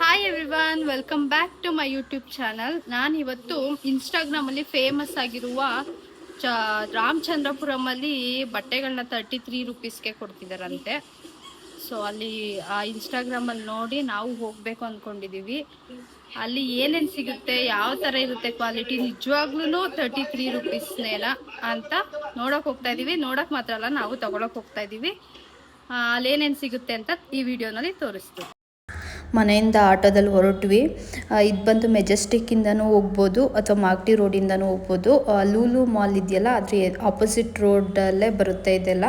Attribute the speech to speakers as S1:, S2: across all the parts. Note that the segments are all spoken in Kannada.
S1: Hi everyone, welcome back to my YouTube channel. ನಾನು ಇವತ್ತು ಇನ್ಸ್ಟಾಗ್ರಾಮಲ್ಲಿ ಫೇಮಸ್ ಆಗಿರುವ ರಾಮಚಂದ್ರಪುರಮಲ್ಲಿ ಬಟ್ಟೆಗಳನ್ನ 33 ರೂಪೀಸ್ಗೆ ಕೊಡ್ತಿದ್ದಾರಂತೆ. ಸೊ ಅಲ್ಲಿ ಆ ಇನ್ಸ್ಟಾಗ್ರಾಮಲ್ಲಿ ನೋಡಿ ನಾವು ಹೋಗಬೇಕು ಅಂದ್ಕೊಂಡಿದ್ದೀವಿ. ಅಲ್ಲಿ ಏನೇನು ಸಿಗುತ್ತೆ, ಯಾವ ಥರ ಇರುತ್ತೆ ಕ್ವಾಲಿಟಿ, ನಿಜವಾಗ್ಲೂ 33 ರೂಪೀಸ್ನೇನಾ ಅಂತ ನೋಡೋಕೆ ಹೋಗ್ತಾ ಇದ್ದೀವಿ. ನೋಡೋಕೆ ಮಾತ್ರ ಅಲ್ಲ, ನಾವು ತೊಗೊಳಕ್ಕೆ ಹೋಗ್ತಾ ಇದ್ದೀವಿ. ಅಲ್ಲೇನೇನು ಸಿಗುತ್ತೆ ಅಂತ ಈ ವಿಡಿಯೋನಲ್ಲಿ ತೋರಿಸ್ತೀವಿ.
S2: ಮನೆಯಿಂದ ಆಟೋದಲ್ಲಿ ಹೊರಟ್ವಿ. ಇದು ಬಂದು ಮೆಜೆಸ್ಟಿಕ್ಕಿಂದನೂ ಹೋಗ್ಬೋದು ಅಥವಾ ಮಾಗಡಿ ರೋಡಿಂದನೂ ಹೋಗ್ಬೋದು. ಲೂಲು ಮಾಲ್ ಇದೆಯಲ್ಲ, ಅದ್ರ ಆಪೋಸಿಟ್ ರೋಡಲ್ಲೇ ಬರುತ್ತೆ ಇದೆಲ್ಲ.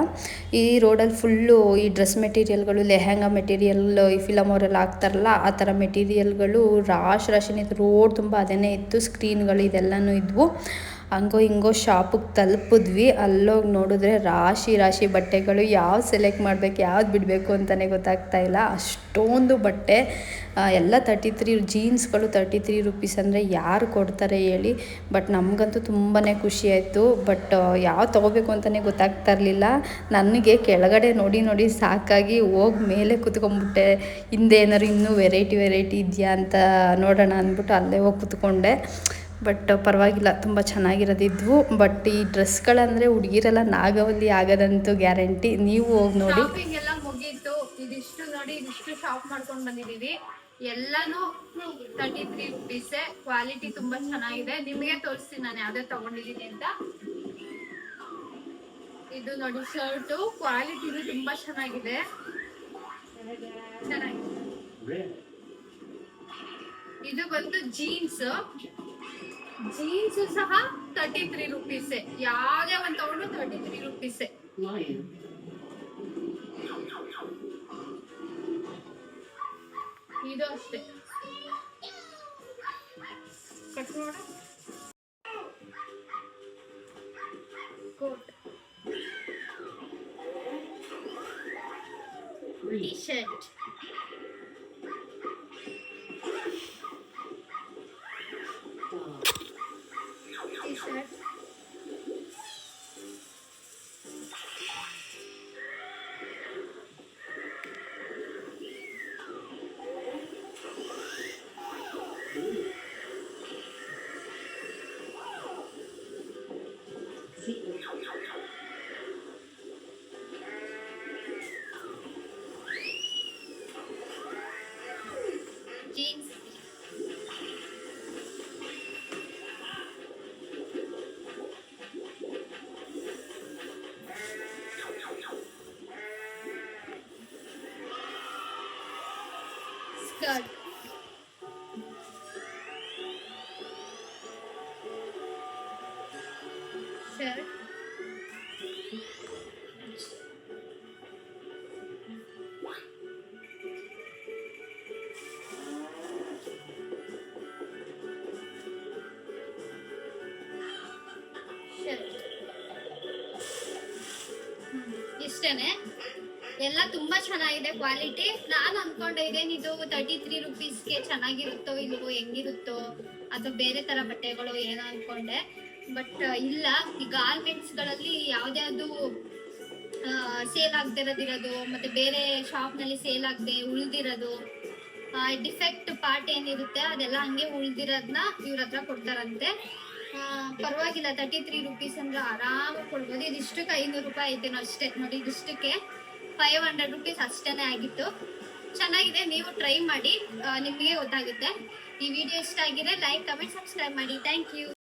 S2: ಈ ರೋಡಲ್ಲಿ ಫುಲ್ಲು ಈ ಡ್ರೆಸ್ ಮೆಟೀರಿಯಲ್ಗಳು, ಲೆಹಂಗಾ ಮೆಟೀರಿಯಲ್, ಈ ಫಿಲಮ್ ಅವರೆಲ್ಲ ಹಾಕ್ತಾರಲ್ಲ ಆ ಥರ ಮೆಟೀರಿಯಲ್ಗಳು ರಾಶಿನೇ ರೋಡ್ ತುಂಬ ಅದೇನೇ ಇತ್ತು. ಸ್ಕ್ರೀನ್ಗಳು ಇದೆಲ್ಲನೂ ಇದ್ವು. ಹಂಗೋ ಹಿಂಗೋ ಶಾಪಿಗೆ ತಲುಪಿದ್ವಿ. ಅಲ್ಲೋಗಿ ನೋಡಿದ್ರೆ ರಾಶಿ ಬಟ್ಟೆಗಳು. ಯಾವ್ದು ಸೆಲೆಕ್ಟ್ ಮಾಡಬೇಕು, ಯಾವ್ದು ಬಿಡಬೇಕು ಅಂತಲೇ ಗೊತ್ತಾಗ್ತಾ ಇಲ್ಲ. ಅಷ್ಟೊಂದು ಬಟ್ಟೆ ಎಲ್ಲ 33 ಜೀನ್ಸ್ಗಳು 33 ರೂಪೀಸ್ ಅಂದರೆ ಯಾರು ಕೊಡ್ತಾರೆ ಹೇಳಿ. ಬಟ್ ನಮಗಂತೂ ತುಂಬಾ ಖುಷಿ ಆಯಿತು. ಬಟ್ ಯಾವ್ದು ತೊಗೋಬೇಕು ಅಂತಲೇ ಗೊತ್ತಾಗ್ತಾ ಇರಲಿಲ್ಲ. ನನಗೆ ಕೆಳಗಡೆ ನೋಡಿ ಸಾಕಾಗಿ ಹೋಗಿ ಮೇಲೆ ಕೂತ್ಕೊಂಡ್ಬಿಟ್ಟೆ. ಹಿಂದೆ ಏನಾದ್ರು ಇನ್ನೂ ವೆರೈಟಿ ಇದೆಯಾ ಅಂತ ನೋಡೋಣ ಅಂದ್ಬಿಟ್ಟು ಅಲ್ಲೇ ಹೋಗಿ ಕೂತ್ಕೊಂಡೆ. ಬಟ್ ಪರವಾಗಿಲ್ಲ, ತುಂಬ ಚೆನ್ನಾಗಿರೋದಿದ್ವು. ಬಟ್ ಈ ಡ್ರೆಸ್ಗಳಂದರೆ ಹುಡುಗಿರೆಲ್ಲ ನಾಗವಲ್ಲಿ ಆಗೋದಂತೂ ಗ್ಯಾರಂಟಿ. ನೀವು ಹೋಗಿ ನೋಡಿ.
S1: ಶಾಪಿಂಗ್ ಎಲ್ಲ ಮುಗೀತು. ಇದಿಷ್ಟು ನೋಡಿ, ಇದಿಷ್ಟು ಶಾಪ್ ಮಾಡ್ಕೊಂಡು ಬಂದಿದ್ದೀವಿ. ಎಲ್ಲಾನು 33 ರೂಪೀಸೇ. ಕ್ವಾಲಿಟಿ ತುಂಬಾ ಚೆನ್ನಾಗಿದೆ. ನಿಮಗೆ ತೋರಿಸ್ತೀನಿ ನಾನು ಯಾವ್ದೇ ತಗೊಂಡಿದ್ದೀನಿ ಅಂತ. ಇದು ನೋಡಿ ಶರ್ಟು, ಕ್ವಾಲಿಟಿ ತುಂಬಾ ಚೆನ್ನಾಗಿದೆ. ಇದು ಬಂದು ಜೀನ್ಸ್ ಸಹ 33 ರೂಪೀಸೇ. ಯಾವ್ದೇ ಒಂದು ತಗೊಂಡು 33 ರೂಪೀಸೇ. ಇದು ಅಷ್ಟೇ. ಕಟ್ ಮಾಡು. Coat, T shirt, jeans, skirt, shirt, ಇಷ್ಟೇನೆ. ಎಲ್ಲ ತುಂಬಾ ಚೆನ್ನಾಗಿದೆ ಕ್ವಾಲಿಟಿ. ನಾನು ಅನ್ಕೊಂಡೆ ಇದೇನಿದು 33 ರೂಪೀಸ್ಗೆ ಚೆನ್ನಾಗಿರುತ್ತೋ ಇಲ್ವೋ, ಹೆಂಗಿರುತ್ತೋ ಅಥವಾ ಬೇರೆ ತರ ಬಟ್ಟೆಗಳು ಏನೋ ಅನ್ಕೊಂಡೆ. ಬಟ್ ಇಲ್ಲ, ಈ ಗಾರ್ಮೆಂಟ್ಸ್ ಗಳಲ್ಲಿ ಯಾವ್ದ್ಯಾವ್ದು ಸೇಲ್ ಆಗದಿರೋದಿರೋದು, ಮತ್ತೆ ಬೇರೆ ಶಾಪ್ ನಲ್ಲಿ ಸೇಲ್ ಆಗದೆ ಉಳ್ದಿರೋದು, ಡಿಫೆಕ್ಟ್ ಪಾರ್ಟ್ ಏನಿರುತ್ತೆ ಅದೆಲ್ಲ ಹಂಗೆ ಉಳ್ದಿರೋದನ್ನ ಇವ್ರ ಹತ್ರ ಕೊಡ್ತಾರಂತೆ. ಪರವಾಗಿಲ್ಲ, 33 ರೂಪೀಸ್ ಅಂದ್ರೆ ಆರಾಮಾಗಿ ಕೊಡ್ಬೋದು. ಇದಿಷ್ಟಕ್ಕೆ 500 ರೂಪಾಯಿ ಐತೇನೋ ಅಷ್ಟೇ. ನೋಡಿ, ಇದಿಷ್ಟಕ್ಕೆ 500 ರೂಪೀಸ್ ಅಷ್ಟೇನೆ ಆಗಿತ್ತು. ಚೆನ್ನಾಗಿದೆ, ನೀವು ಟ್ರೈ ಮಾಡಿ, ನಿಮಗೆ ಗೊತ್ತಾಗುತ್ತೆ. ಈ ವಿಡಿಯೋ ಇಷ್ಟ ಆಗಿದ್ರೆ ಲೈಕ್, ಕಮೆಂಟ್, ಸಬ್ಸ್ಕ್ರೈಬ್ ಮಾಡಿ. Thank you.